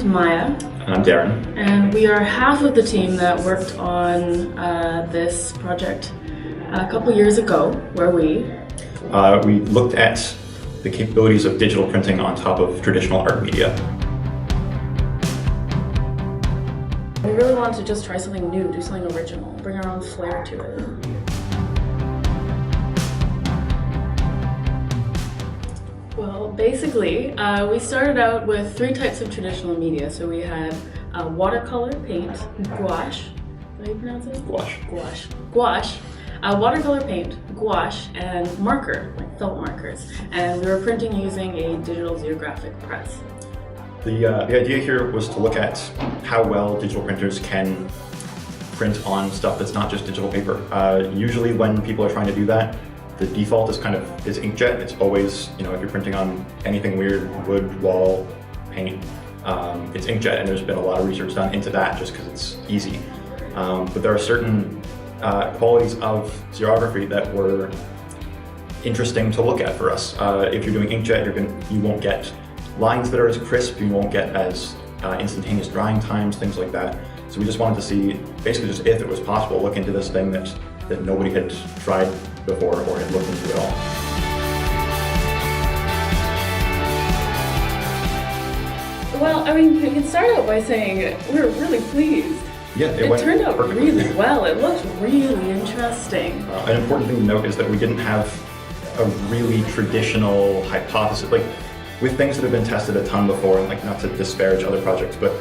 Maya. And I'm Darren. And we are half of the team that worked on this project a couple years ago, where we looked at the capabilities of digital printing on top of traditional art media. We really wanted to just try something new, do something original, bring our own flair to it. Well, basically, we started out with 3 types of traditional media. So we had watercolor paint, gouache, how do you pronounce it? Gouache. Gouache. Gouache. Watercolor paint, gouache, and marker, like felt markers. And we were printing using a digital xerographic press. The idea here was to look at how well digital printers can print on stuff that's not just digital paper. Usually when people are trying to do that, the default is is inkjet. It's always, if you're printing on anything weird, wood, wall, paint, it's inkjet, and there's been a lot of research done into that just because it's easy. But there are certain qualities of xerography that were interesting to look at for us. If you're doing inkjet, you won't get lines that are as crisp, you won't get as instantaneous drying times, things like that. So we just wanted to see, basically just if it was possible, look into this thing that nobody had tried before or had looked into at all. Well, I mean, you can start out by saying we were really pleased. Yeah, it turned out perfectly. really well. It looked really interesting. An important thing to note is that we didn't have a really traditional hypothesis. Like, with things that have been tested a ton before, and not to disparage other projects, but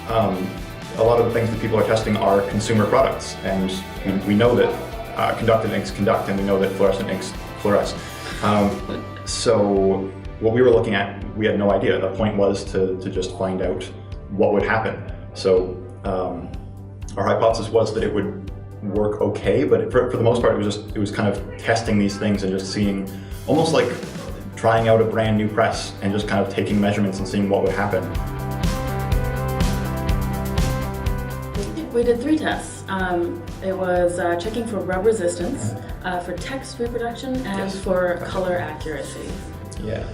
a lot of the things that people are testing are consumer products, and we know that conductive inks conduct, and we know that fluorescent inks fluoresce. So what we were looking at, we had no idea. The point was to just find out what would happen. So our hypothesis was that it would work okay, but for the most part, it was kind of testing these things and just seeing, almost like trying out a brand new press and just kind of taking measurements and seeing what would happen. We did 3 tests. It was checking for rub resistance, for text reproduction, and for color accuracy. Yeah,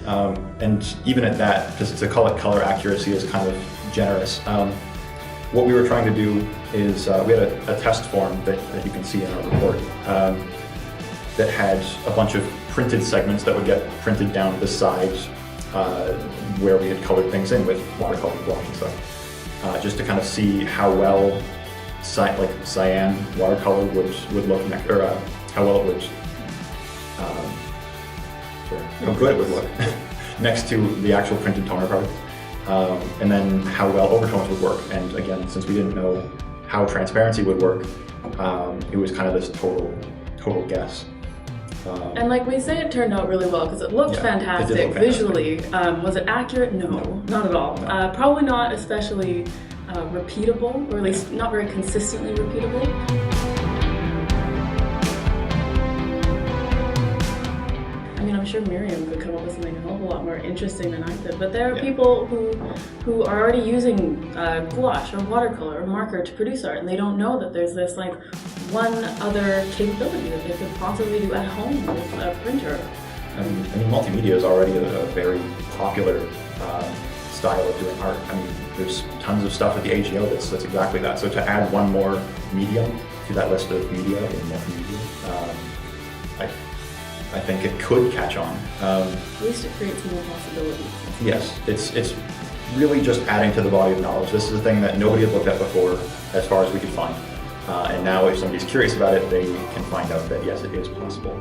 and even at that, just to call it color accuracy is kind of generous. What we were trying to do is, we had a test form that you can see in our report that had a bunch of printed segments that would get printed down the side where we had colored things in with watercolor gouache and stuff, just to kind of see how well cyan watercolor would look next, or how well it would, how good it would look next to the actual printed toner product, and then how well overtones would work. And again, since we didn't know how transparency would work, it was kind of this total guess. And like we say, it turned out really well because it looked fantastic visually. Was it accurate? No, not at all. No. Probably not especially repeatable, or at least not very consistently repeatable. I mean, I'm sure Miriam could come up with something a hell of a lot more interesting than I could, but there are people who are already using gouache or watercolor or marker to produce art, and they don't know that there's this one other capability that they could possibly do at home with a printer. I mean, multimedia is already a very popular style of doing art. I mean, there's tons of stuff at the AGO that's exactly that. So to add one more medium to that list of media in multimedia, I think it could catch on. At least it creates more possibilities. Yes, it's really just adding to the body of knowledge. This is a thing that nobody had looked at before, as far as we could find. And now if somebody's curious about it, they can find out that yes, it is possible.